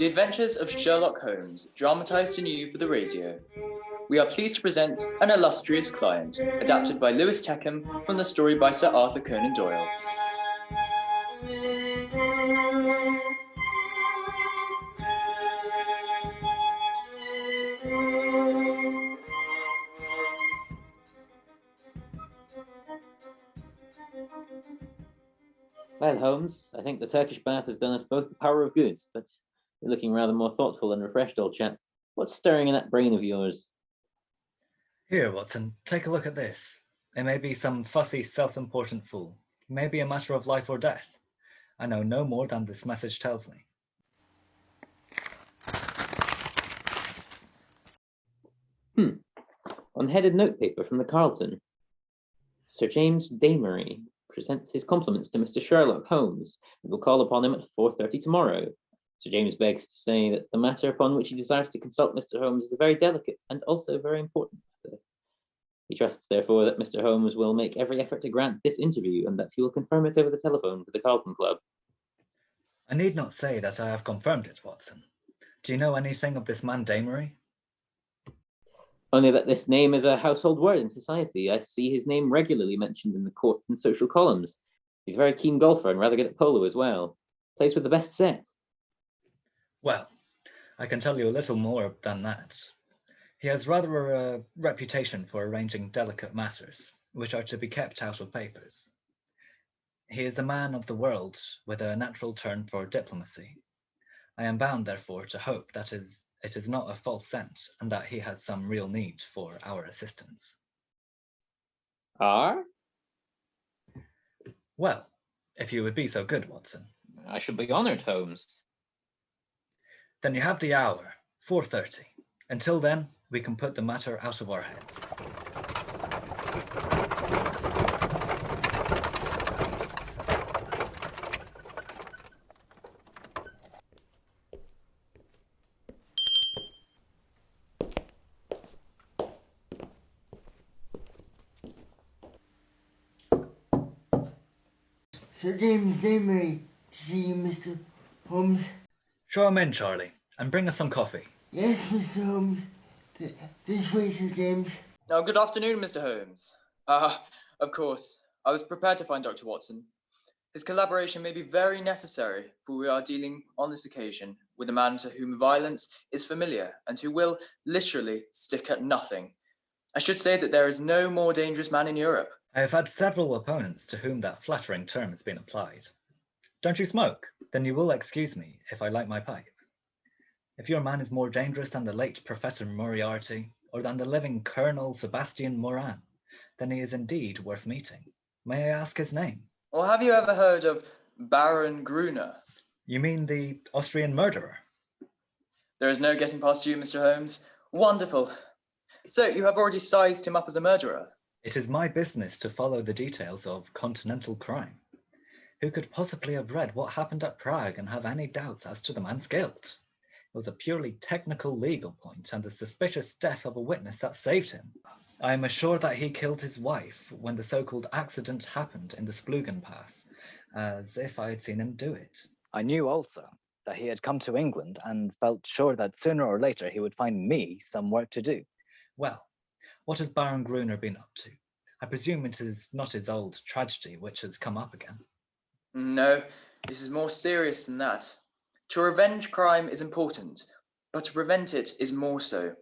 The Adventures of Sherlock Holmes, dramatised anew for the radio. We are pleased to present An Illustrious Client, adapted by Lewis Teckkam from the story by Sir Arthur Conan Doyle. Well, Holmes, I think the Turkish bath has done us both the power of good, but you're looking rather more thoughtful and refreshed, old chap. What's stirring in that brain of yours? Here, Watson, take a look at this. It may be some fussy, self-important fool. It may be a matter of life or death. I know no more than this message tells me. Unheaded notepaper from the Carlton. Sir James Damery presents his compliments to Mr. Sherlock Holmes and will call upon him at 4:30 tomorrow. Sir James begs to say that the matter upon which he desires to consult Mr. Holmes is a very delicate and also very important matter. He trusts, therefore, that Mr. Holmes will make every effort to grant this interview and that he will confirm it over the telephone to the Carlton Club. I need not say that I have confirmed it, Watson. Do you know anything of this man Damery? Only that this name is a household word in society. I see his name regularly mentioned in the court and social columns. He's a very keen golfer and rather good at polo as well. Plays with the best set. Well, I can tell you a little more than that. He has rather a reputation for arranging delicate matters, which are to be kept out of papers. He is a man of the world with a natural turn for diplomacy. I am bound, therefore, to hope that it is not a false scent and that he has some real need for our assistance. Well, if you would be so good, Watson. I should be honoured, Holmes. Then you have the hour, 4:30. Until then, we can put the matter out of our heads. Sir James Damery, to see you, Mr. Holmes. Show him in, Charlie, and bring us some coffee. Yes, Mr. Holmes. This way, Sir James. Oh, good afternoon, Mr. Holmes. Of course. I was prepared to find Dr. Watson. His collaboration may be very necessary, for we are dealing on this occasion with a man to whom violence is familiar and who will literally stick at nothing. I should say that there is no more dangerous man in Europe. I have had several opponents to whom that flattering term has been applied. Don't you smoke? Then you will excuse me if I light my pipe. If your man is more dangerous than the late Professor Moriarty, or than the living Colonel Sebastian Moran, then he is indeed worth meeting. May I ask his name? Or have you ever heard of Baron Gruner? You mean the Austrian murderer? There is no getting past you, Mr. Holmes. Wonderful. So you have already sized him up as a murderer? It is my business to follow the details of continental crime. Who could possibly have read what happened at Prague and have any doubts as to the man's guilt? It was a purely technical legal point and the suspicious death of a witness that saved him. I am assured that he killed his wife when the so-called accident happened in the Splugen Pass, as if I had seen him do it. I knew also that he had come to England and felt sure that sooner or later he would find me some work to do. Well, what has Baron Gruner been up to? I presume it is not his old tragedy which has come up again. No, this is more serious than that. To revenge crime is important, but to prevent it is more so.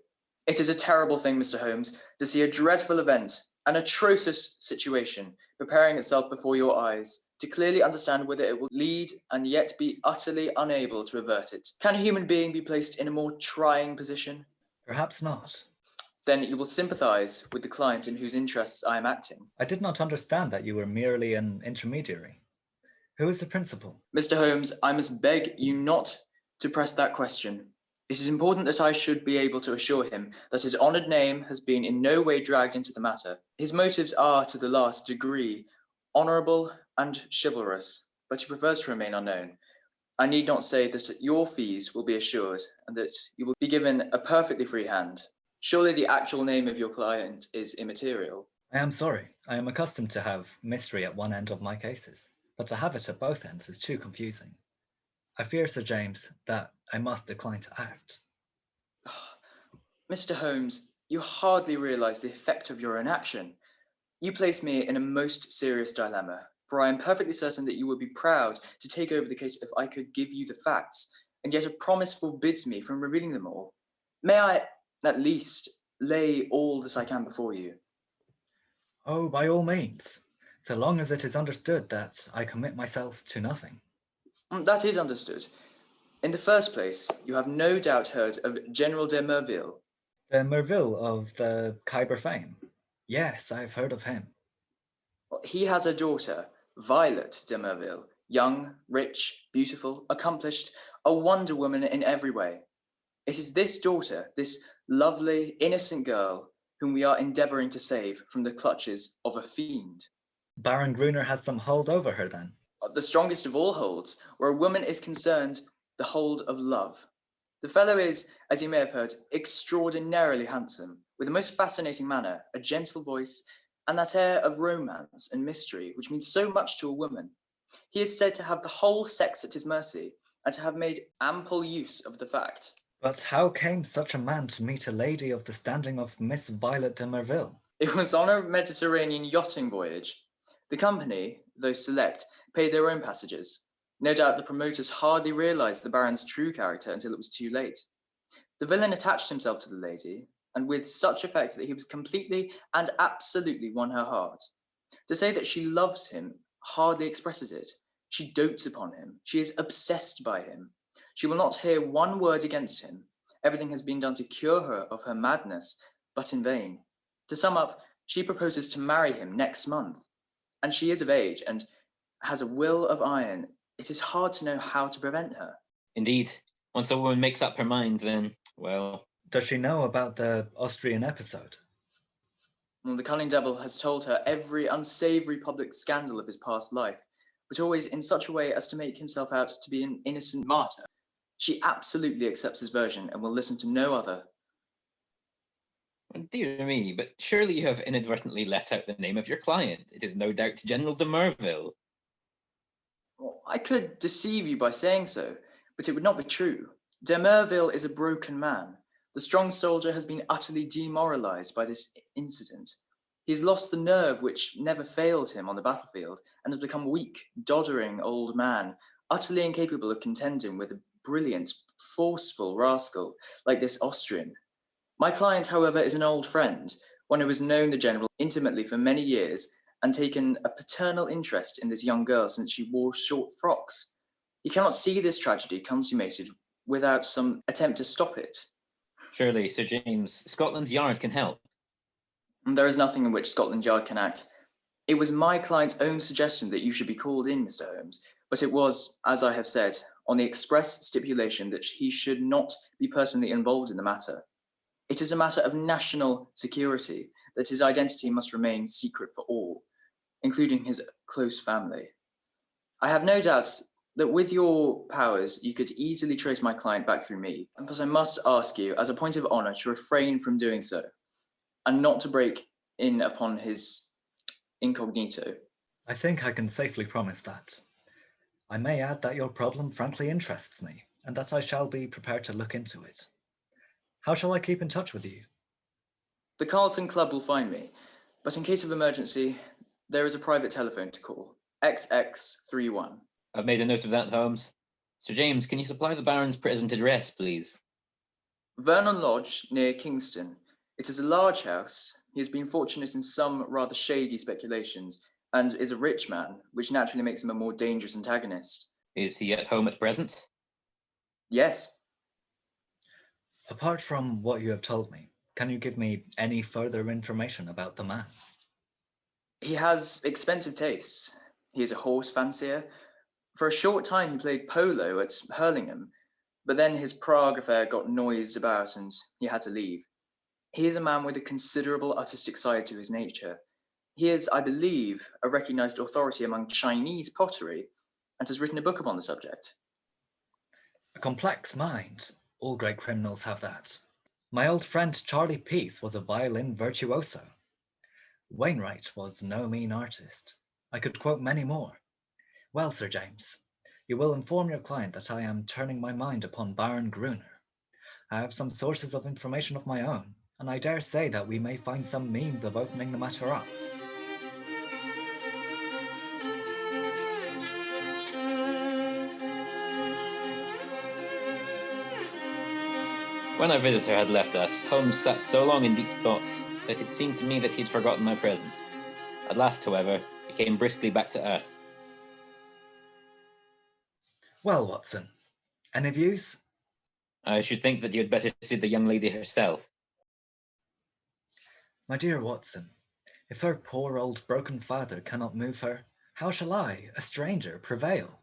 It is a terrible thing, Mr. Holmes, to see a dreadful event, an atrocious situation, preparing itself before your eyes, to clearly understand whither it will lead and yet be utterly unable to avert it. Can a human being be placed in a more trying position? Perhaps not. Then you will sympathise with the client in whose interests I am acting. I did not understand that you were merely an intermediary. Who is the principal? Mr. Holmes, I must beg you not to press that question. It is important that I should be able to assure him that his honoured name has been in no way dragged into the matter. His motives are, to the last degree, honourable and chivalrous, but he prefers to remain unknown. I need not say that your fees will be assured and that you will be given a perfectly free hand. Surely the actual name of your client is immaterial. I am sorry. I am accustomed to have mystery at one end of my cases, but to have it at both ends is too confusing. I fear, Sir James, that I must decline to act. Mr. Holmes, you hardly realise the effect of your inaction. You place me in a most serious dilemma, for I am perfectly certain that you would be proud to take over the case if I could give you the facts, and yet a promise forbids me from revealing them all. May I, at least, lay all that I can before you? Oh, by all means, so long as it is understood that I commit myself to nothing. That is understood. In the first place, you have no doubt heard of General de Merville. The Merville of the Khyber fame. Yes, I have heard of him. He has a daughter, Violet de Merville, young, rich, beautiful, accomplished, a wonder woman in every way. It is this daughter, this lovely, innocent girl, whom we are endeavouring to save from the clutches of a fiend. Baron Gruner has some hold over her then. The strongest of all holds, where a woman is concerned, the hold of love. The fellow is, as you may have heard, extraordinarily handsome, with a most fascinating manner, a gentle voice, and that air of romance and mystery which means so much to a woman. He is said to have the whole sex at his mercy, and to have made ample use of the fact. But how came such a man to meet a lady of the standing of Miss Violet de Merville? It was on a Mediterranean yachting voyage. The company, though select, paid their own passages. No doubt the promoters hardly realised the Baron's true character until it was too late. The villain attached himself to the lady, and with such effect that he was completely and absolutely won her heart. To say that she loves him hardly expresses it. She dotes upon him. She is obsessed by him. She will not hear one word against him. Everything has been done to cure her of her madness, but in vain. To sum up, she proposes to marry him next month. And she is of age and has a will of iron. It is hard to know how to prevent her. Indeed. Once a woman makes up her mind, then, well... Does she know about the Austrian episode? Well, the cunning devil has told her every unsavoury public scandal of his past life, but always in such a way as to make himself out to be an innocent martyr. She absolutely accepts his version and will listen to no other. Dear me, but surely you have inadvertently let out the name of your client. It is no doubt General de Merville. Well, I could deceive you by saying so, but it would not be true. De Merville is a broken man. The strong soldier has been utterly demoralised by this incident. He has lost the nerve which never failed him on the battlefield and has become a weak, doddering old man, utterly incapable of contending with a brilliant, forceful rascal like this Austrian. My client, however, is an old friend, one who has known the general intimately for many years and taken a paternal interest in this young girl since she wore short frocks. He cannot see this tragedy consummated without some attempt to stop it. Surely, Sir James, Scotland Yard can help. There is nothing in which Scotland Yard can act. It was my client's own suggestion that you should be called in, Mr. Holmes, but it was, as I have said, on the express stipulation that he should not be personally involved in the matter. It is a matter of national security that his identity must remain secret for all, including his close family. I have no doubt that with your powers, you could easily trace my client back through me, but I must ask you, as a point of honour, to refrain from doing so, and not to break in upon his incognito. I think I can safely promise that. I may add that your problem frankly interests me, and that I shall be prepared to look into it. How shall I keep in touch with you? The Carlton Club will find me, but in case of emergency, there is a private telephone to call, XX31. I've made a note of that, Holmes. Sir James, can you supply the Baron's present address, please? Vernon Lodge, near Kingston. It is a large house. He has been fortunate in some rather shady speculations, and is a rich man, which naturally makes him a more dangerous antagonist. Is he at home at present? Yes. Apart from what you have told me, can you give me any further information about the man? He has expensive tastes. He is a horse fancier. For a short time he played polo at Hurlingham, but then his Prague affair got noised about and he had to leave. He is a man with a considerable artistic side to his nature. He is, I believe, a recognised authority among Chinese pottery and has written a book upon the subject. A complex mind. All great criminals have that. My old friend Charlie Peace was a violin virtuoso. Wainwright was no mean artist. I could quote many more. Well, Sir James, You will inform your client that I am turning my mind upon Baron Gruner. I have some sources of information of my own, and I dare say that we may find some means of opening the matter up. When our visitor had left us, Holmes sat so long in deep thought that it seemed to me that he had forgotten my presence. At last, however, he came briskly back to earth. Well, Watson, any views? I should think that you had better see the young lady herself. My dear Watson, if her poor old broken father cannot move her, how shall I, a stranger, prevail?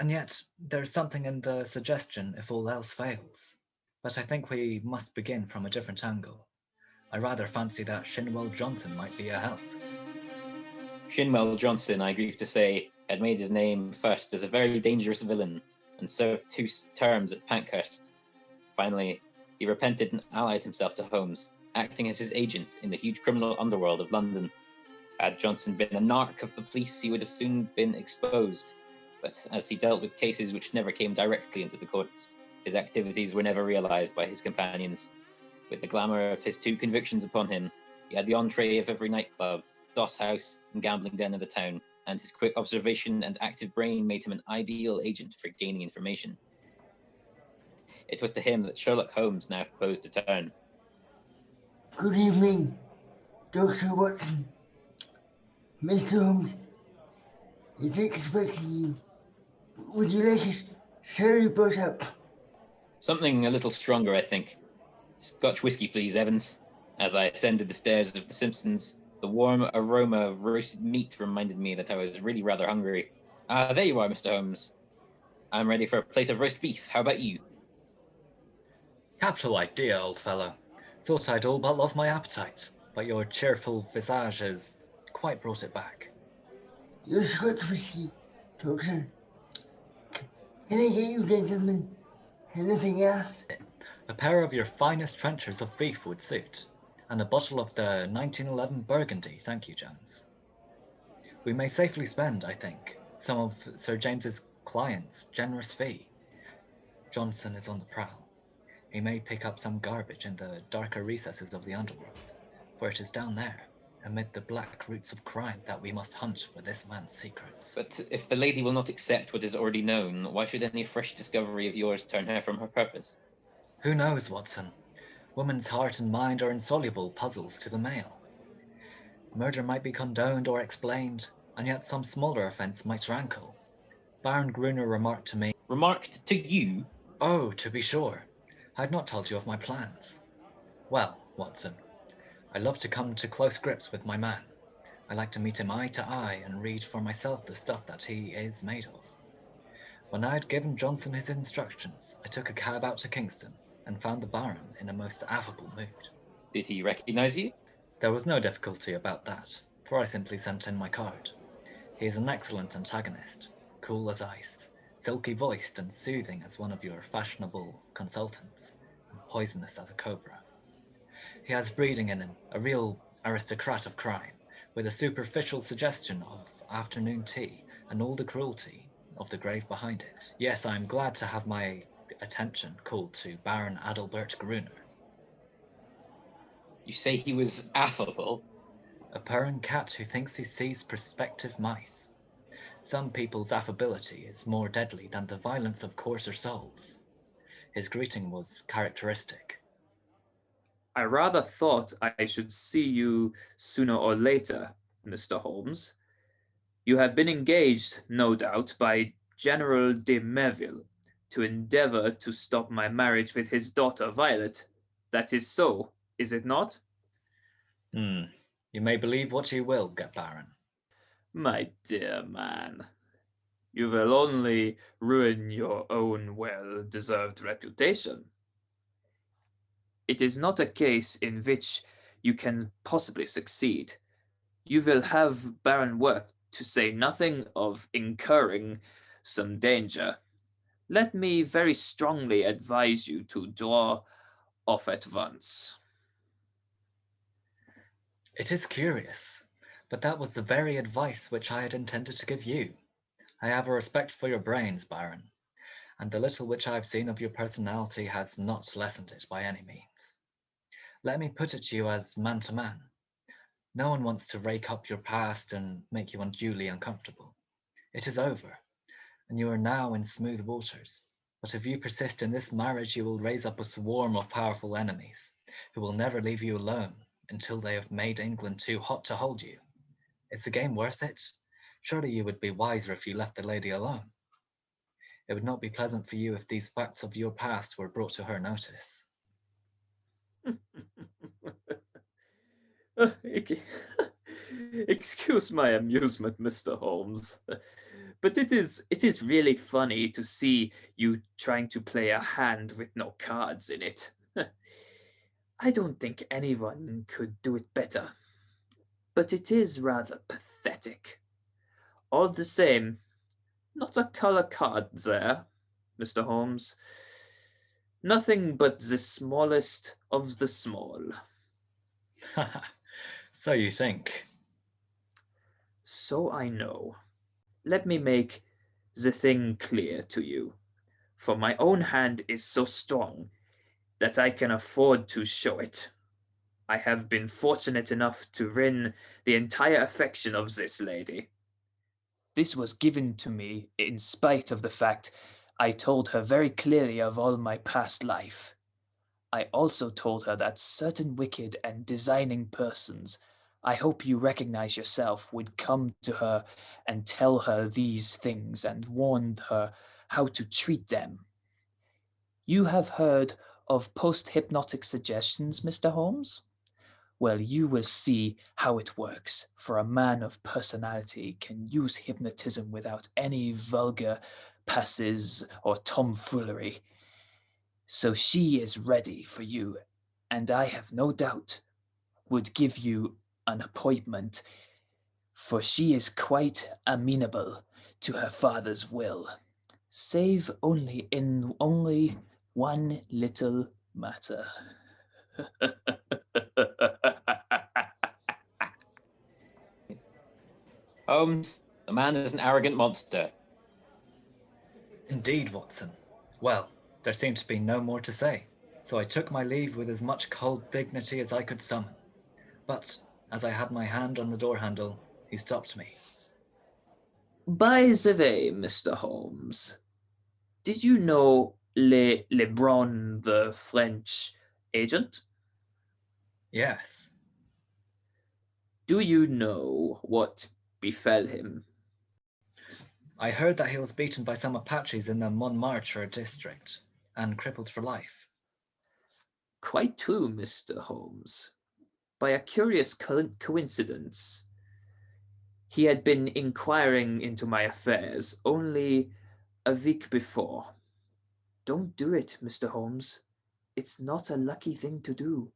And yet, there is something in the suggestion if all else fails. But I think we must begin from a different angle. I rather fancy that Shinwell Johnson might be a help. Shinwell Johnson, I grieve to say, had made his name first as a very dangerous villain and served 2 terms at Pankhurst. Finally, he repented and allied himself to Holmes, acting as his agent in the huge criminal underworld of London. Had Johnson been a narc of the police, he would have soon been exposed. But as he dealt with cases which never came directly into the courts, his activities were never realized by his companions. With the glamour of his 2 convictions upon him, he had the entree of every nightclub, doss house, and gambling den of the town, and his quick observation and active brain made him an ideal agent for gaining information. It was to him that Sherlock Holmes now proposed to turn. Good evening, Dr. Watson. Mr. Holmes is expecting you. Would you like it sherry brought up? Something a little stronger, I think. Scotch whiskey, please, Evans. As I ascended the stairs of the Simpsons, the warm aroma of roasted meat reminded me that I was really rather hungry. Ah, there you are, Mr. Holmes. I'm ready for a plate of roast beef. How about you? Capital idea, old fellow. Thought I'd all but lost my appetite, but your cheerful visage has quite brought it back. Your Scotch whiskey, Doctor. Can I get you gentlemen anything else? A pair of your finest trenchers of beef would suit, and a bottle of the 1911 Burgundy, thank you, Jones. We may safely spend, I think, some of Sir James's client's generous fee. Johnson is on the prowl. He may pick up some garbage in the darker recesses of the underworld, for it is down there, amid the black roots of crime, that we must hunt for this man's secrets. But if the lady will not accept what is already known, why should any fresh discovery of yours turn her from her purpose? Who knows, Watson? Woman's heart and mind are insoluble puzzles to the male. Murder might be condoned or explained, and yet some smaller offence might rankle. Baron Gruner remarked to me... Remarked to you? Oh, to be sure. I had not told you of my plans. Well, Watson, I love to come to close grips with my man. I like to meet him eye to eye and read for myself the stuff that he is made of. When I had given Johnson his instructions, I took a cab out to Kingston and found the Baron in a most affable mood. Did he recognize you? There was no difficulty about that, for I simply sent in my card. He is an excellent antagonist, cool as ice, silky-voiced and soothing as one of your fashionable consultants, and poisonous as a cobra. He has breeding in him, a real aristocrat of crime, with a superficial suggestion of afternoon tea and all the cruelty of the grave behind it. Yes, I am glad to have my attention called to Baron Adalbert Gruner. You say he was affable? A purring cat who thinks he sees prospective mice. Some people's affability is more deadly than the violence of coarser souls. His greeting was characteristic. I rather thought I should see you sooner or later, Mr. Holmes. You have been engaged, no doubt, by General de Merville to endeavor to stop my marriage with his daughter Violet. That is so, is it not? You may believe what you will, Baron. My dear man, you will only ruin your own well-deserved reputation. It is not a case in which you can possibly succeed. You will have barren work, to say nothing of incurring some danger. Let me very strongly advise you to draw off at once. It is curious, but that was the very advice which I had intended to give you. I have a respect for your brains, Baron, and the little which I have seen of your personality has not lessened it by any means. Let me put it to you as man to man. No one wants to rake up your past and make you unduly uncomfortable. It is over, and you are now in smooth waters. But if you persist in this marriage, you will raise up a swarm of powerful enemies who will never leave you alone until they have made England too hot to hold you. Is the game worth it? Surely you would be wiser if you left the lady alone. It would not be pleasant for you if these facts of your past were brought to her notice. Excuse my amusement, Mr. Holmes, but it is really funny to see you trying to play a hand with no cards in it. I don't think anyone could do it better, but it is rather pathetic. All the same, not a color card there, Mr. Holmes. Nothing but the smallest of the small. So you think. So I know. Let me make the thing clear to you, for my own hand is so strong that I can afford to show it. I have been fortunate enough to win the entire affection of this lady. This was given to me in spite of the fact I told her very clearly of all my past life. I also told her that certain wicked and designing persons, I hope you recognize yourself, would come to her and tell her these things and warned her how to treat them. You have heard of post-hypnotic suggestions, Mr. Holmes? Well, you will see how it works, for a man of personality can use hypnotism without any vulgar passes or tomfoolery. So she is ready for you, and I have no doubt would give you an appointment, for she is quite amenable to her father's will, save only in one little matter. Holmes, the man is an arrogant monster. Indeed, Watson. Well, there seemed to be no more to say, so I took my leave with as much cold dignity as I could summon. But as I had my hand on the door handle, he stopped me. By the way, Mr. Holmes, did you know Lebron, the French agent? Yes. Do you know what befell him? I heard that he was beaten by some Apaches in the Montmartre district and crippled for life. Quite true, Mr. Holmes. By a curious coincidence, he had been inquiring into my affairs only a week before. Don't do it, Mr. Holmes. It's not a lucky thing to do.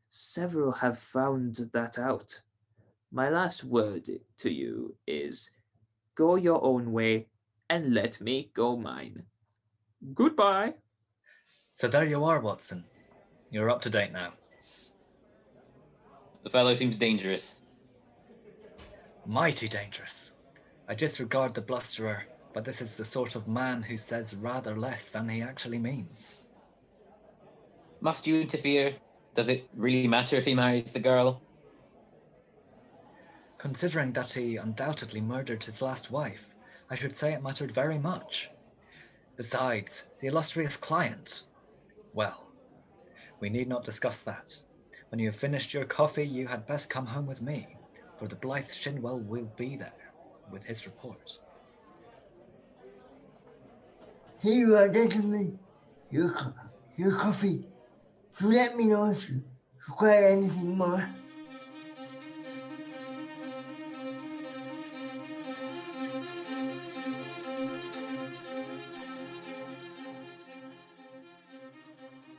Several have found that out. My last word to you is, go your own way and let me go mine. Goodbye. So there you are, Watson. You're up to date now. The fellow seems dangerous. Mighty dangerous. I disregard the blusterer, but this is the sort of man who says rather less than he actually means. Must you interfere? Does it really matter if he marries the girl? Considering that he undoubtedly murdered his last wife, I should say it mattered very much. Besides, the illustrious client. Well, we need not discuss that. When you have finished your coffee, you had best come home with me, for the blithe Shinwell will be there with his report. Here you are, gentlemen. Your coffee. Do let me know if you require anything more.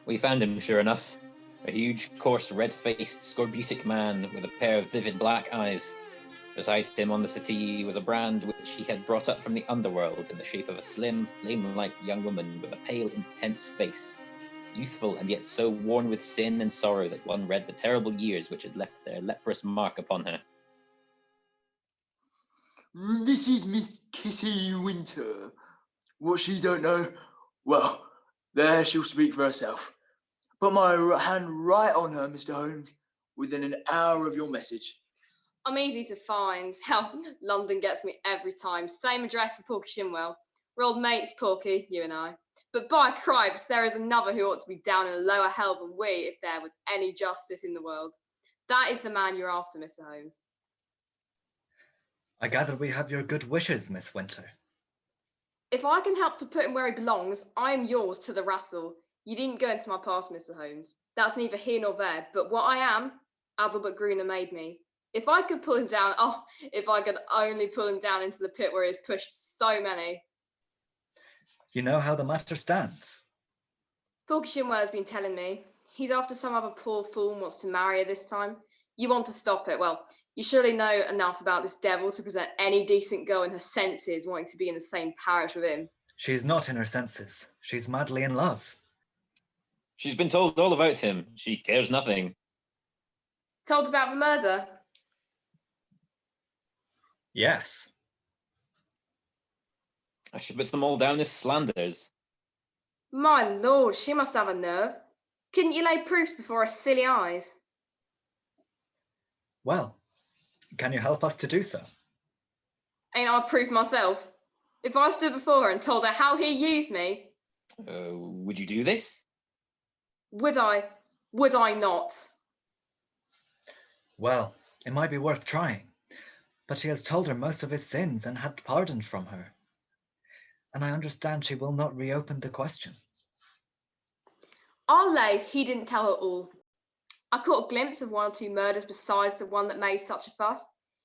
We found him, sure enough. A huge, coarse, red-faced, scorbutic man with a pair of vivid black eyes. Beside him on the settee was a brand which he had brought up from the underworld in the shape of a slim, flame-like young woman with a pale, intense face. Youthful and yet so worn with sin and sorrow that one read the terrible years which had left their leprous mark upon her. This is Miss Kitty Winter. What she don't know, well, there she'll speak for herself. Put my hand right on her, Mr. Holmes, within an hour of your message. I'm easy to find. Hell, London gets me every time. Same address for Porky Shinwell. We're old mates, Porky, you and I. But by cripes, there is another who ought to be down in a lower hell than we if there was any justice in the world. That is the man you're after, Mr. Holmes. I gather we have your good wishes, Miss Winter. If I can help to put him where he belongs, I am yours to the razzle. You didn't go into my past, Mr. Holmes. That's neither here nor there. But what I am, Adalbert Gruner made me. If I could pull him down, oh, if I could only pull him down into the pit where he has pushed so many. You know how the matter stands. Porky Shinwell has been telling me. He's after some other poor fool and wants to marry her this time. You want to stop it. Well, you surely know enough about this devil to present any decent girl in her senses wanting to be in the same parish with him. She's not in her senses. She's madly in love. She's been told all about him. She cares nothing. Told about the murder? Yes. She puts them all down as slanders. My lord, she must have a nerve. Couldn't you lay proofs before her silly eyes? Well, can you help us to do so? Ain't I proof myself? If I stood before her and told her how he used me... Would you do this? Would I? Would I not? Well, it might be worth trying, but he has told her most of his sins and had pardon from her. And I understand she will not reopen the question. I'll lay he didn't tell her all. I caught a glimpse of one or two murders besides the one that made such a fuss.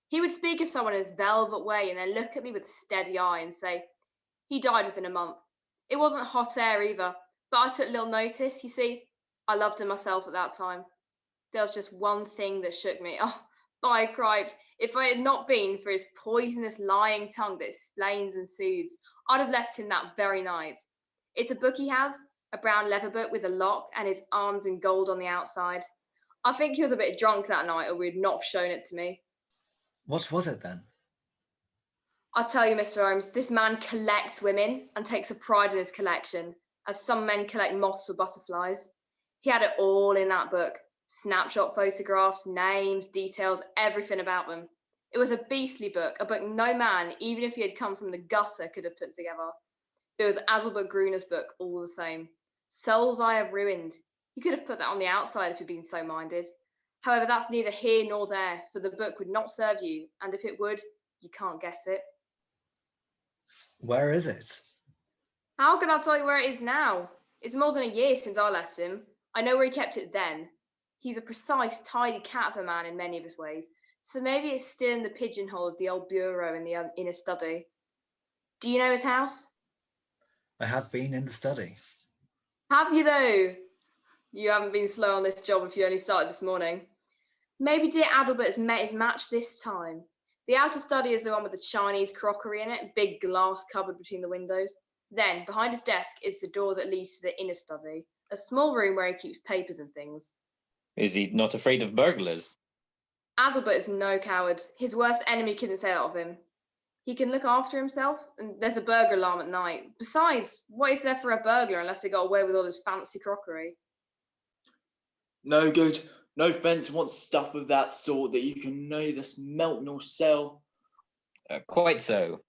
He would speak of someone in his velvet way and then look at me with a steady eye and say, he died within a month. It wasn't hot air either, but I took little notice. You see, I loved him myself at that time. There was just one thing that shook me. Oh, by cripes, if I had not been for his poisonous lying tongue that explains and soothes, I'd have left him that very night. It's a book he has, a brown leather book with a lock and his arms in gold on the outside. I think he was a bit drunk that night or he'd not have shown it to me. What was it then? I'll tell you, Mr. Holmes, this man collects women and takes a pride in his collection, as some men collect moths or butterflies. He had it all in that book. Snapshot photographs, names, details, everything about them. It was a beastly book, a book no man, even if he had come from the gutter, could have put together. It was Adalbert Gruner's book all the same. Souls I have ruined. He could have put that on the outside if he'd been so minded. However, that's neither here nor there, for the book would not serve you, and if it would, you can't guess it. Where is it? How can I tell you where it is now? It's more than a year since I left him. I know where he kept it then. He's a precise, tidy cat of a man in many of his ways, so maybe it's still in the pigeonhole of the old bureau in the inner study. Do you know his house? I have been in the study. Have you though? You haven't been slow on this job if you only started this morning. Maybe dear Adalbert has met his match this time. The outer study is the one with the Chinese crockery in it, big glass cupboard between the windows. Then, behind his desk is the door that leads to the inner study, a small room where he keeps papers and things. Is he not afraid of burglars? Adalbert is no coward. His worst enemy couldn't say that of him. He can look after himself, and there's a burglar alarm at night. Besides, what is there for a burglar unless they got away with all his fancy crockery? No good. No fence wants stuff of that sort that you can neither smelt nor sell. Quite so.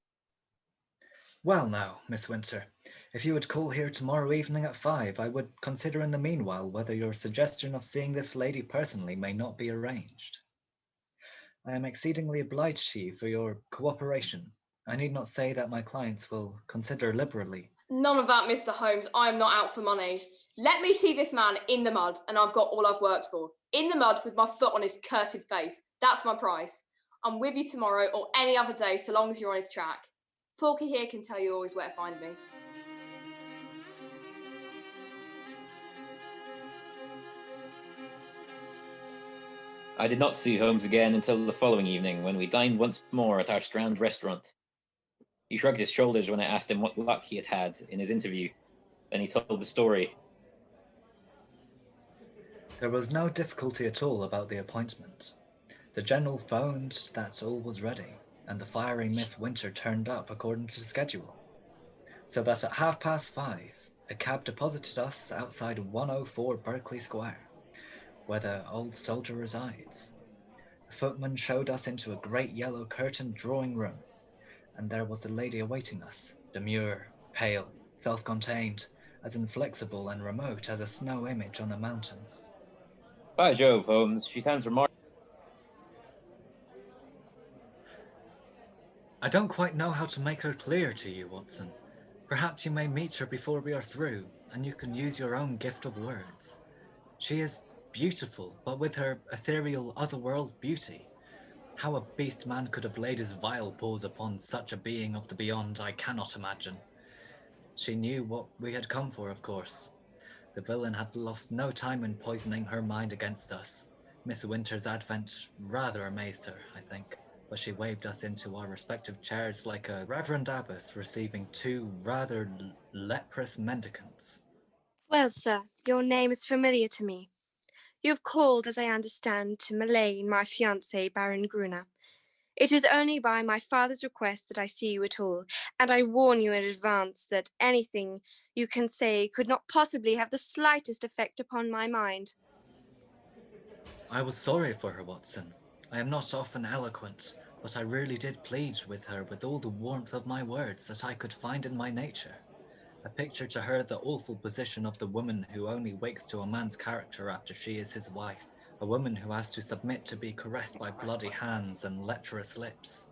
Well now, Miss Winter, if you would call here tomorrow evening at 5, I would consider in the meanwhile whether your suggestion of seeing this lady personally may not be arranged. I am exceedingly obliged to you for your cooperation. I need not say that my clients will consider liberally. None of that, Mr. Holmes. I am not out for money. Let me see this man in the mud, and I've got all I've worked for. In the mud with my foot on his cursed face. That's my price. I'm with you tomorrow or any other day, so long as you're on his track. Porky here can tell you always where to find me. I did not see Holmes again until the following evening, when we dined once more at our Strand restaurant. He shrugged his shoulders when I asked him what luck he had had in his interview. Then he told the story. There was no difficulty at all about the appointment. The general phoned that all was ready. and the fiery Miss Winter turned up according to schedule. So that at 5:30, a cab deposited us outside 104 Berkeley Square, where the old soldier resides. The footman showed us into a great yellow curtained drawing room, and there was the lady awaiting us, demure, pale, self-contained, as inflexible and remote as a snow image on a mountain. By Jove, Holmes, she sounds remarkable. I don't quite know how to make her clear to you, Watson. Perhaps you may meet her before we are through, and you can use your own gift of words. She is beautiful, but with her ethereal otherworld beauty. How a beast man could have laid his vile paws upon such a being of the beyond, I cannot imagine. She knew what we had come for, of course. The villain had lost no time in poisoning her mind against us. Miss Winter's advent rather amazed her, I think, but she waved us into our respective chairs like a reverend abbess receiving two rather leprous mendicants. Well, sir, your name is familiar to me. You have called, as I understand, to Mylane, my fiancé, Baron Gruner. It is only by my father's request that I see you at all, and I warn you in advance that anything you can say could not possibly have the slightest effect upon my mind. I was sorry for her, Watson. I am not often eloquent, but I really did plead with her with all the warmth of my words that I could find in my nature. I pictured to her the awful position of the woman who only wakes to a man's character after she is his wife, a woman who has to submit to be caressed by bloody hands and lecherous lips.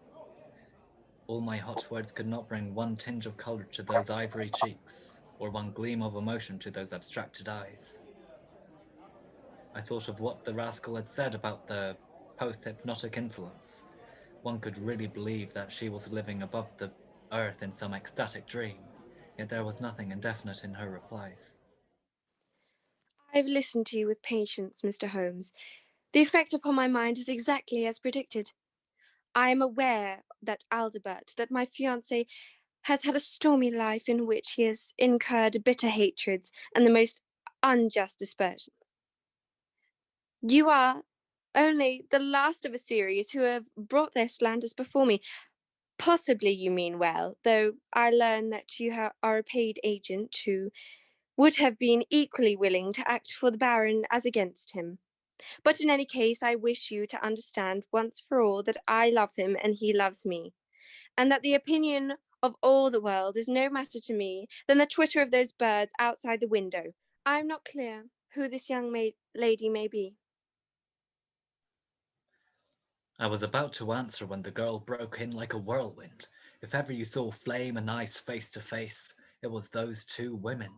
All my hot words could not bring one tinge of colour to those ivory cheeks, or one gleam of emotion to those abstracted eyes. I thought of what the rascal had said about the post-hypnotic influence. One could really believe that she was living above the earth in some ecstatic dream, yet there was nothing indefinite in her replies. I have listened to you with patience, Mr. Holmes. The effect upon my mind is exactly as predicted. I am aware that my fiancé, has had a stormy life in which he has incurred bitter hatreds and the most unjust aspersions. You are only the last of a series who have brought their slanders before me. Possibly you mean well, though I learn that you are a paid agent who would have been equally willing to act for the Baron as against him. But in any case, I wish you to understand once for all that I love him and he loves me, and that the opinion of all the world is no matter to me than the twitter of those birds outside the window. I am not clear who this young lady may be. I was about to answer when the girl broke in like a whirlwind. If ever you saw flame and ice face to face, it was those two women.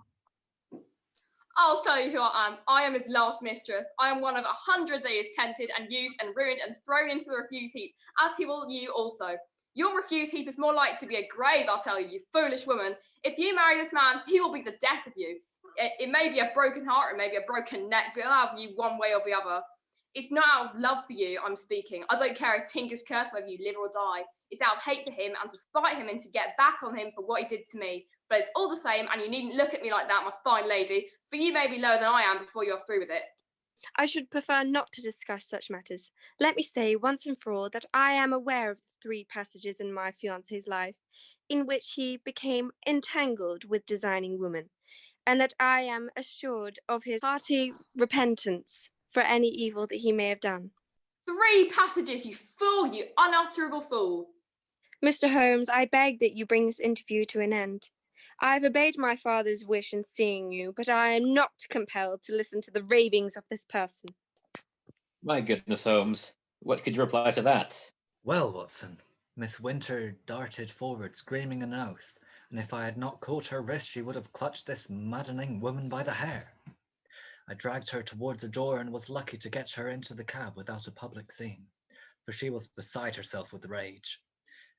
I'll tell you who I am. I am his last mistress. I am one of 100 that he has tempted and used and ruined and thrown into the refuse heap, as he will you also. Your refuse heap is more likely to be a grave, I'll tell you, you foolish woman. If you marry this man, he will be the death of you. It may be a broken heart, it may be a broken neck, but he'll have you one way or the other. It's not out of love for you I'm speaking. I don't care a tinker's curse whether you live or die. It's out of hate for him and to spite him and to get back on him for what he did to me. But it's all the same, and you needn't look at me like that, my fine lady, for you may be lower than I am before you're through with it. I should prefer not to discuss such matters. Let me say once and for all that I am aware of the 3 passages in my fiancé's life in which he became entangled with designing women, and that I am assured of his hearty repentance for any evil that he may have done. 3 passages, you fool, you unutterable fool. Mr. Holmes, I beg that you bring this interview to an end. I have obeyed my father's wish in seeing you, but I am not compelled to listen to the ravings of this person. My goodness, Holmes. What could you reply to that? Well, Watson, Miss Winter darted forward, screaming an oath, and if I had not caught her wrist, she would have clutched this maddening woman by the hair. I dragged her towards the door and was lucky to get her into the cab without a public scene, for she was beside herself with rage.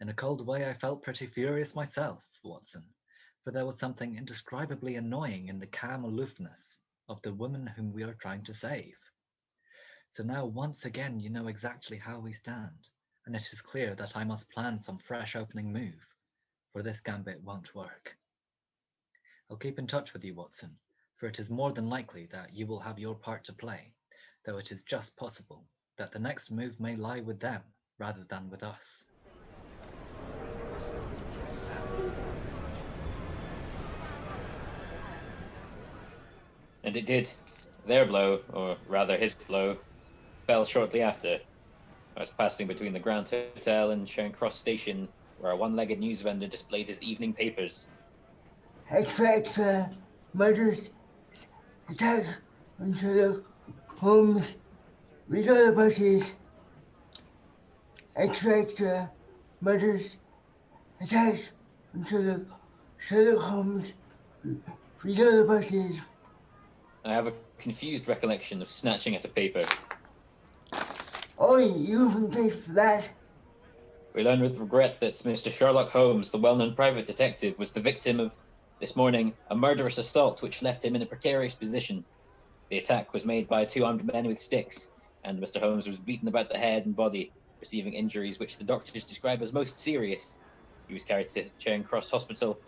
In a cold way, I felt pretty furious myself, Watson, for there was something indescribably annoying in the calm aloofness of the woman whom we are trying to save. So now once again you know exactly how we stand, and it is clear that I must plan some fresh opening move, for this gambit won't work. I'll keep in touch with you, Watson, for it is more than likely that you will have your part to play, though it is just possible that the next move may lie with them rather than with us. And it did. Their blow, or rather his blow, fell shortly after. I was passing between the Grand Hotel and Charing Cross Station, where a one-legged news vendor displayed his evening papers. Extra, extra, murders, attack on Sherlock Holmes. Read all about it. Extra, extra, murders, attack on Sherlock Holmes. Read all about it. I have a confused recollection of snatching at a paper. Oh, you haven't paid for that. We learned with regret that Mr. Sherlock Holmes, the well-known private detective, was the victim of, this morning, a murderous assault which left him in a precarious position. The attack was made by 2 armed men with sticks, and Mr. Holmes was beaten about the head and body, receiving injuries which the doctors describe as most serious. He was carried to Charing Cross Hospital,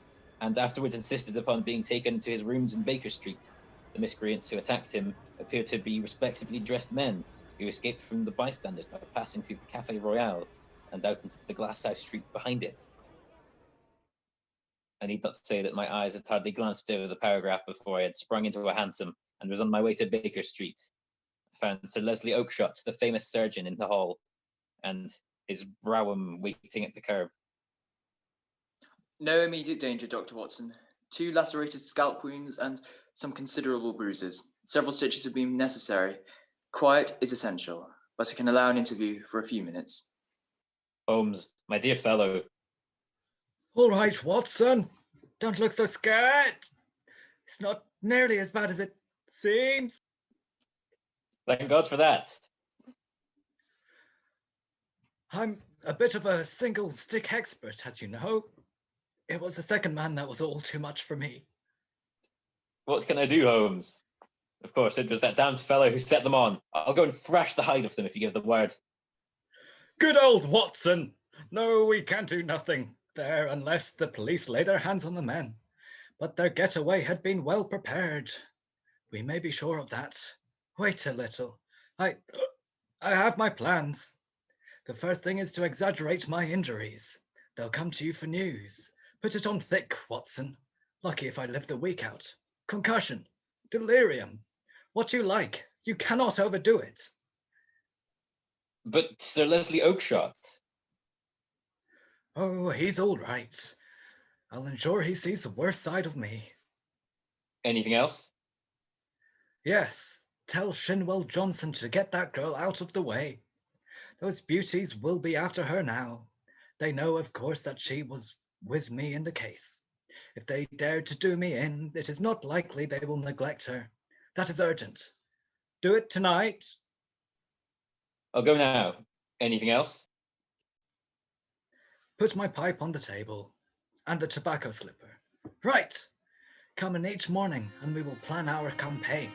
and afterwards insisted upon being taken to his rooms in Baker Street. The miscreants who attacked him appeared to be respectably dressed men, who escaped from the bystanders by passing through the Café Royal and out into the glasshouse street behind it. I need not say that my eyes had hardly glanced over the paragraph before I had sprung into a hansom and was on my way to Baker Street. I found Sir Leslie Oakshott, the famous surgeon, in the hall, and his brougham waiting at the curb. No immediate danger, Dr. Watson. 2 lacerated scalp wounds and some considerable bruises. Several stitches have been necessary. Quiet is essential, but I can allow an interview for a few minutes. Holmes, my dear fellow. All right, Watson. Don't look so scared. It's not nearly as bad as it seems. Thank God for that. I'm a bit of a single stick expert, as you know. It was the second man that was all too much for me. What can I do, Holmes? Of course, it was that damned fellow who set them on. I'll go and thrash the hide of them if you give the word. Good old Watson! No, we can't do nothing there unless the police lay their hands on the men. But their getaway had been well prepared. We may be sure of that. Wait a little. I have my plans. The first thing is to exaggerate my injuries. They'll come to you for news. Put it on thick, Watson. Lucky if I live the week out. Concussion. Delirium. What you like. You cannot overdo it. But Sir Leslie Oakshott. Oh, he's all right. I'll ensure he sees the worst side of me. Anything else? Yes, tell Shinwell Johnson to get that girl out of the way. Those beauties will be after her now. They know, of course, that she was with me in the case. If they dare to do me in, it is not likely they will neglect her. That is urgent. Do it tonight. I'll go now. Anything else? Put my pipe on the table and the tobacco slipper. Right. Come in each morning and we will plan our campaign.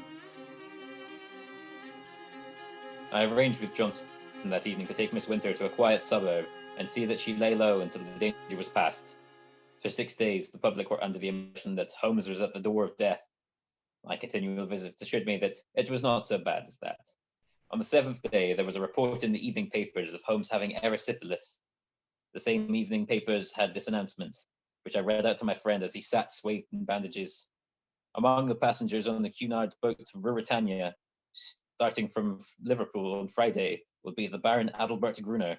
I arranged with Johnson that evening to take Miss Winter to a quiet suburb and see that she lay low until the danger was past. For 6 days, the public were under the impression that Holmes was at the door of death. My continual visits assured me that it was not so bad as that. On the 7th day, there was a report in the evening papers of Holmes having erysipelas. The same evening papers had this announcement, which I read out to my friend as he sat swathed in bandages. Among the passengers on the Cunard boat Ruritania, starting from Liverpool on Friday, will be the Baron Adalbert Gruner,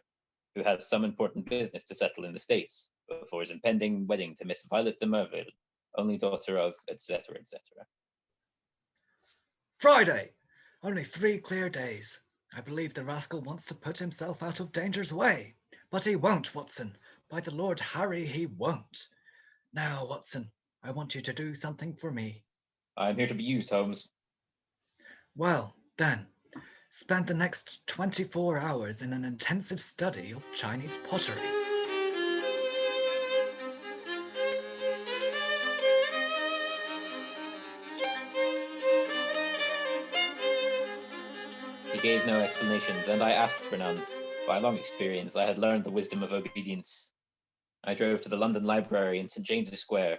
who has some important business to settle in the States before his impending wedding to Miss Violet de Merville, only daughter of, etc., etc. Friday! Only 3 clear days. I believe the rascal wants to put himself out of danger's way. But he won't, Watson. By the Lord Harry, he won't. Now, Watson, I want you to do something for me. I'm here to be used, Holmes. Well, then, spend the next 24 hours in an intensive study of Chinese pottery. He gave no explanations, and I asked for none. By long experience, I had learned the wisdom of obedience. I drove to the London Library in St. James's Square,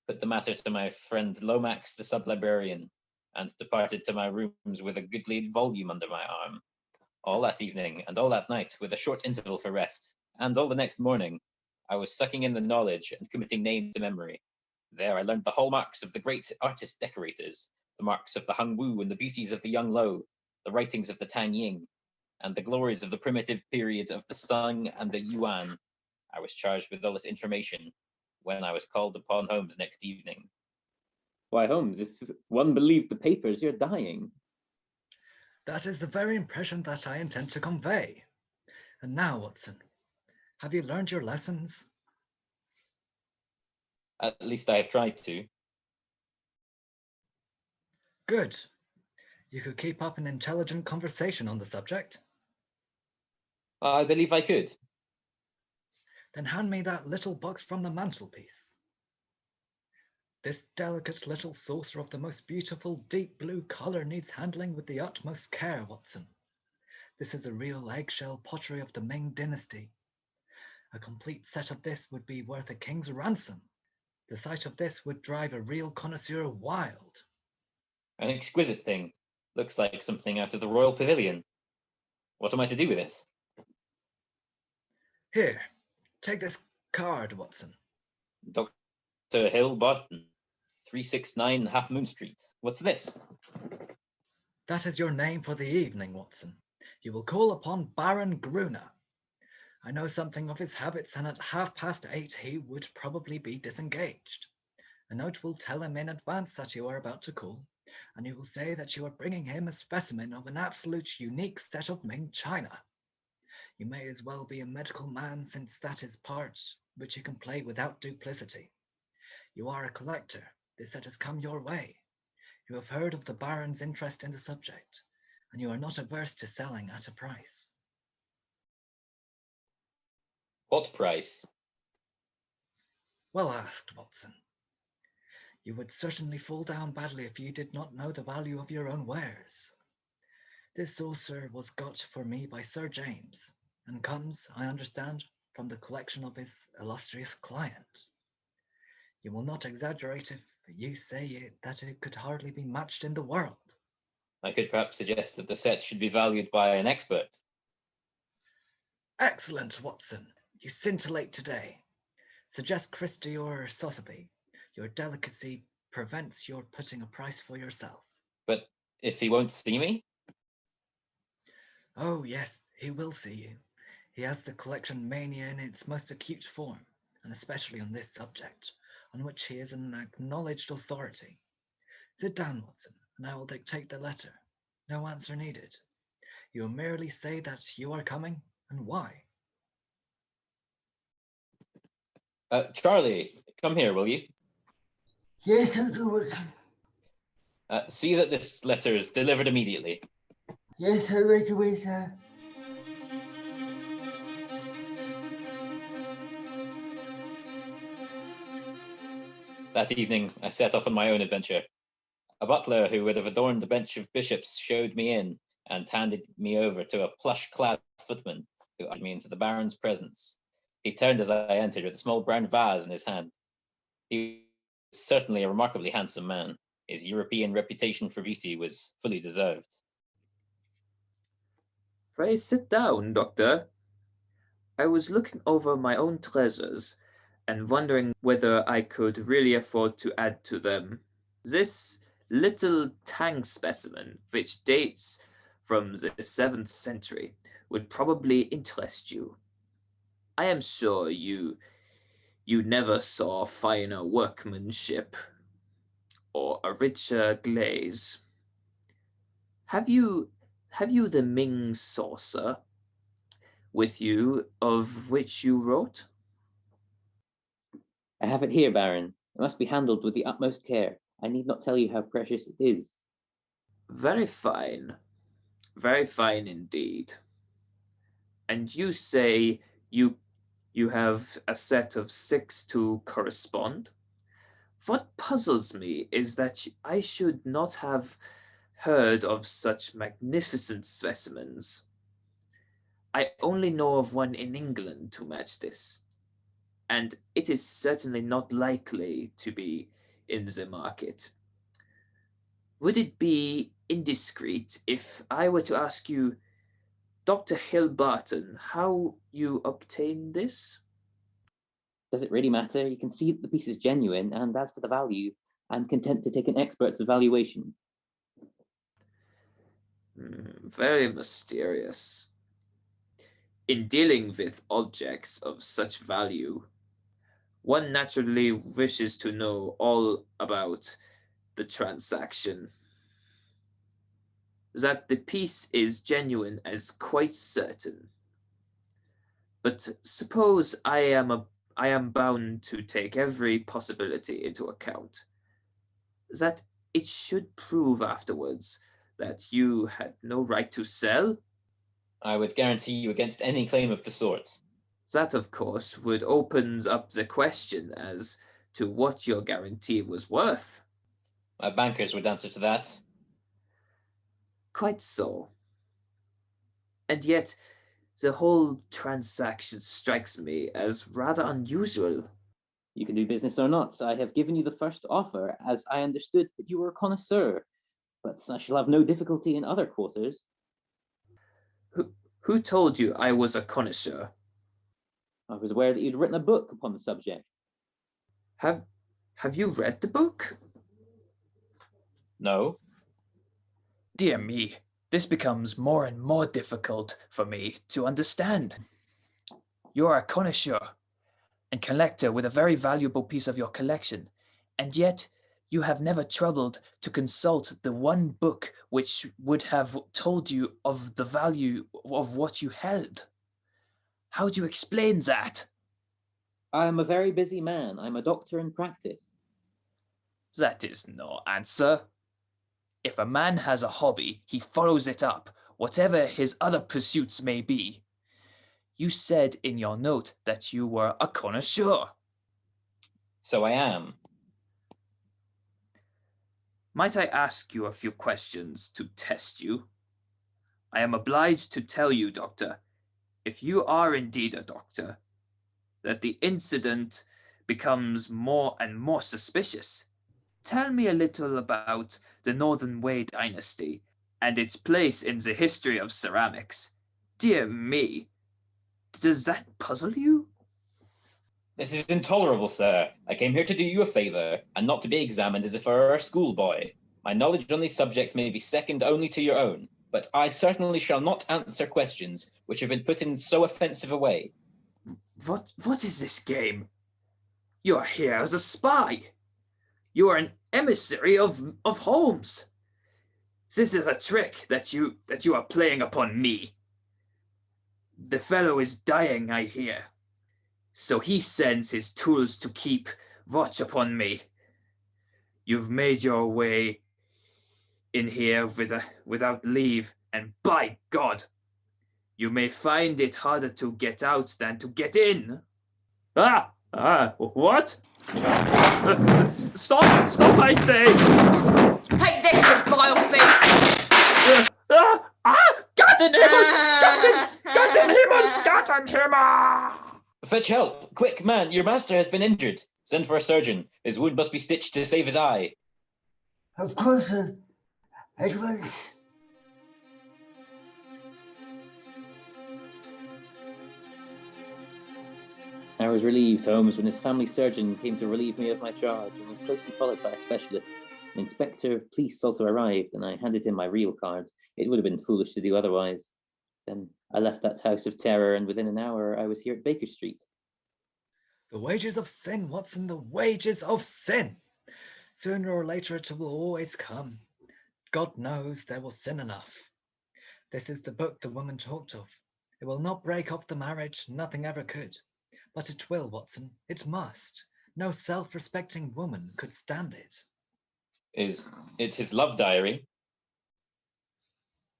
put the matter to my friend Lomax, the sub-librarian, and departed to my rooms with a goodly volume under my arm. All that evening, and all that night, with a short interval for rest, and all the next morning, I was sucking in the knowledge and committing name to memory. There I learned the hallmarks of the great artist-decorators, the marks of the Hung Wu and the beauties of the Young Lo, the writings of the Tang Ying, and the glories of the primitive period of the Sung and the Yuan. I was charged with all this information when I was called upon Holmes next evening. Why, Holmes, if one believed the papers, you're dying. That is the very impression that I intend to convey. And now, Watson, have you learned your lessons? At least I have tried to. Good. You could keep up an intelligent conversation on the subject. I believe I could. Then hand me that little box from the mantelpiece. This delicate little saucer of the most beautiful deep blue colour needs handling with the utmost care, Watson. This is a real eggshell pottery of the Ming dynasty. A complete set of this would be worth a king's ransom. The sight of this would drive a real connoisseur wild. An exquisite thing. Looks like something out of the Royal Pavilion. What am I to do with it? Here, take this card, Watson. Dr. Hill Barton, 369 Half Moon Street. What's this? That is your name for the evening, Watson. You will call upon Baron Gruner. I know something of his habits, and at 8:30 he would probably be disengaged. A note will tell him in advance that you are about to call, and you will say that you are bringing him a specimen of an absolute unique set of Ming china. You may as well be a medical man, since that is part which you can play without duplicity. You are a collector. This set has come your way. You have heard of the Baron's interest in the subject, and you are not averse to selling at a price. What price? Well asked, Watson. You would certainly fall down badly if you did not know the value of your own wares. This saucer was got for me by Sir James, and comes, I understand, from the collection of his illustrious client. You will not exaggerate if you say that it could hardly be matched in the world. I could perhaps suggest that the set should be valued by an expert. Excellent, Watson. You scintillate today. Suggest Christie or Sotheby. Your delicacy prevents your putting a price for yourself. But if he won't see me? Oh, yes, he will see you. He has the collection mania in its most acute form, and especially on this subject, on which he is an acknowledged authority. Sit down, Watson, and I will dictate the letter. No answer needed. You will merely say that you are coming, and why. Charlie, come here, will you? Yes, Dr. Watson. See that this letter is delivered immediately. Yes, sir, right away, sir. That evening, I set off on my own adventure. A butler who would have adorned the bench of bishops showed me in and handed me over to a plush-clad footman who ushered me into the Baron's presence. He turned as I entered with a small brown vase in his hand. He was certainly a remarkably handsome man. His European reputation for beauty was fully deserved. Pray sit down, Doctor. I was looking over my own treasures and wondering whether I could really afford to add to them. This little Tang specimen, which dates from the 7th century, would probably interest you. I am sure you never saw finer workmanship or a richer glaze. Have you the Ming saucer with you of which you wrote? I have it here, Baron. It must be handled with the utmost care. I need not tell you how precious it is. Very fine indeed. And you say you have a set of 6 to correspond? What puzzles me is that I should not have heard of such magnificent specimens. I only know of one in England to match this, and it is certainly not likely to be in the market. Would it be indiscreet if I were to ask you, Dr. Hill Barton, how you obtained this? Does it really matter? You can see that the piece is genuine, and as to the value, I'm content to take an expert's evaluation. Very mysterious. In dealing with objects of such value, one naturally wishes to know all about the transaction. That the piece is genuine is quite certain. But suppose I am bound to take every possibility into account. That it should prove afterwards that you had no right to sell? I would guarantee you against any claim of the sort. That, of course, would open up the question as to what your guarantee was worth. My bankers would answer to that. Quite so. And yet, the whole transaction strikes me as rather unusual. You can do business or not. I have given you the first offer, as I understood that you were a connoisseur, but I shall have no difficulty in other quarters. Who told you I was a connoisseur? I was aware that you'd written a book upon the subject. Have you read the book? No. Dear me, this becomes more and more difficult for me to understand. You are a connoisseur and collector with a very valuable piece of your collection, and yet you have never troubled to consult the one book which would have told you of the value of what you held. How do you explain that? I am a very busy man. I'm a doctor in practice. That is no answer. If a man has a hobby, he follows it up, whatever his other pursuits may be. You said in your note that you were a connoisseur. So I am. Might I ask you a few questions to test you? I am obliged to tell you, Doctor, if you are indeed a doctor, that the incident becomes more and more suspicious. Tell me a little about the Northern Wei dynasty and its place in the history of ceramics. Dear me, does that puzzle you? This is intolerable, sir. I came here to do you a favor, and not to be examined as if I were a schoolboy. My knowledge on these subjects may be second only to your own, but I certainly shall not answer questions which have been put in so offensive a way. What is this game? You are here as a spy. You are an emissary of Holmes. This is a trick that you are playing upon me. The fellow is dying, I hear. So he sends his tools to keep watch upon me. You've made your way in here without leave, and by God, you may find it harder to get out than to get in. What? Stop, I say! Take this, you vile beast! Gotten him! Fetch help! Quick, man, your master has been injured. Send for a surgeon. His wound must be stitched to save his eye. Of course, sir. At once. I was relieved, Holmes, when his family surgeon came to relieve me of my charge and was closely followed by a specialist. An inspector of police also arrived, and I handed him my real card. It would have been foolish to do otherwise. Then I left that house of terror, and within an hour I was here at Baker Street. The wages of sin, Watson, the wages of sin. Sooner or later it will always come. God knows there was sin enough. This is the book the woman talked of. It will not break off the marriage, nothing ever could. But it will, Watson, it must. No self-respecting woman could stand it. Is it his love diary?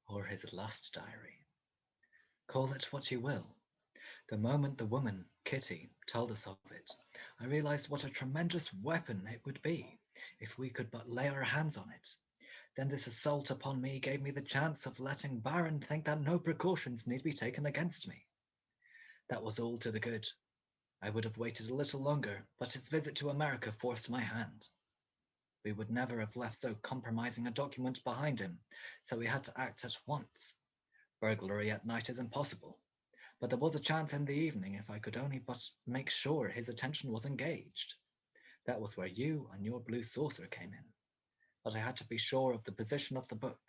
Or his lust diary. Call it what you will. The moment the woman, Kitty, told us of it, I realized what a tremendous weapon it would be if we could but lay our hands on it. Then this assault upon me gave me the chance of letting Baron think that no precautions need be taken against me. That was all to the good. I would have waited a little longer, but his visit to America forced my hand. We would never have left so compromising a document behind him, so we had to act at once. Burglary at night is impossible, but there was a chance in the evening if I could only but make sure his attention was engaged. That was where you and your blue saucer came in. But I had to be sure of the position of the book,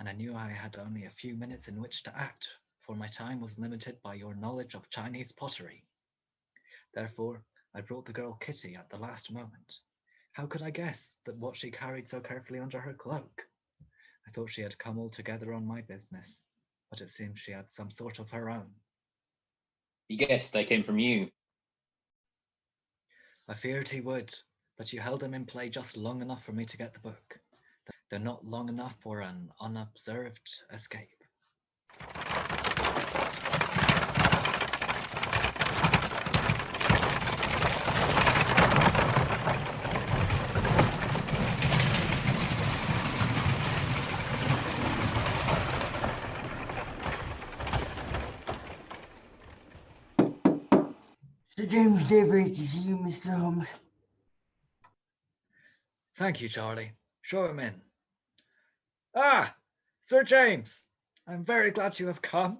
and I knew I had only a few minutes in which to act, for my time was limited by your knowledge of Chinese pottery. Therefore, I brought the girl Kitty at the last moment. How could I guess that what she carried so carefully under her cloak? I thought she had come altogether on my business, but it seems she had some sort of her own. He guessed I came from you. I feared he would, but you held him in play just long enough for me to get the book, though not long enough for an unobserved escape. Sir James Daybreak to see you, Mr. Holmes. Thank you, Charlie. Show him in. Ah, Sir James, I'm very glad you have come.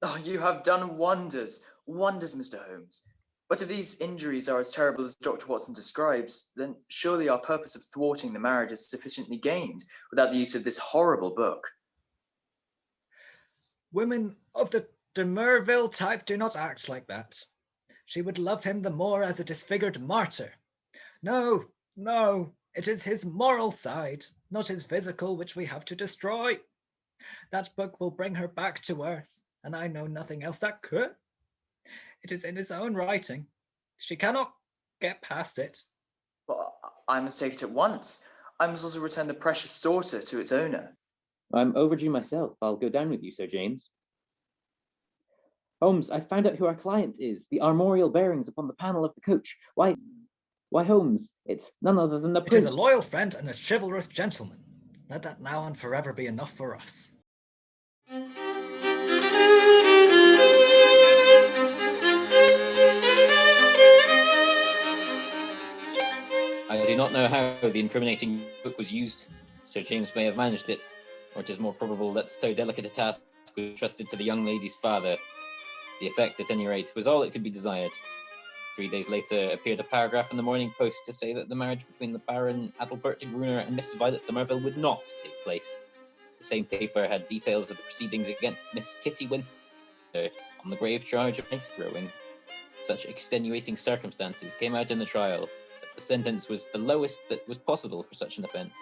Oh, you have done wonders, wonders, Mr. Holmes. But if these injuries are as terrible as Dr. Watson describes, then surely our purpose of thwarting the marriage is sufficiently gained without the use of this horrible book. Women of the de Merville type do not act like that. She would love him the more as a disfigured martyr. No, no, it is his moral side, not his physical, which we have to destroy. That book will bring her back to earth, and I know nothing else that could. It is in his own writing. She cannot get past it. But I must take it at once. I must also return the precious saucer to its owner. I'm overdue myself. I'll go down with you, Sir James. Holmes, I found out who our client is. The armorial bearings upon the panel of the coach. Why, Holmes, it's none other than the It prince. is a loyal friend and a chivalrous gentleman. Let that now and forever be enough for us. I do not know how the incriminating book was used. Sir James may have managed it, or it is more probable that so delicate a task was entrusted to the young lady's father. The effect, at any rate, was all that could be desired. 3 days later appeared a paragraph in the Morning Post to say that the marriage between the Baron Adalbert de Gruner and Miss Violet de Merville would not take place. The same paper had details of the proceedings against Miss Kitty Winter on the grave charge of knife throwing. Such extenuating circumstances came out in the trial that the sentence was the lowest that was possible for such an offence.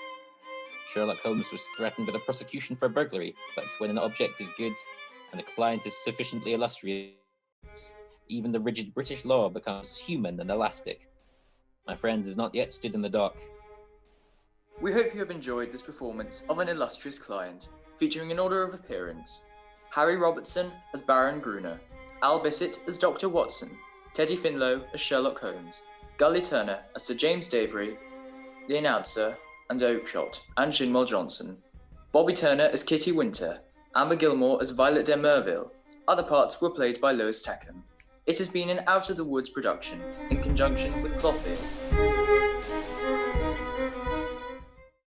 Sherlock Holmes was threatened with a prosecution for burglary, but when an object is good and the client is sufficiently illustrious, even the rigid British law becomes human and elastic. My friend has not yet stood in the dock. We hope you have enjoyed this performance of An Illustrious Client, featuring in order of appearance Harry Robertson as Baron Gruner, Al Bissett as Dr. Watson, Teddy Finlow as Sherlock Holmes, Gully Turner as Sir James Davery, the announcer, and Oakshott, and Shinwell Johnson, Bobby Turner as Kitty Winter, Amber Gilmore as Violet de Merville. Other parts were played by Lewis Teckkam. It has been an Out of the Woods production in conjunction with Cloth Ears.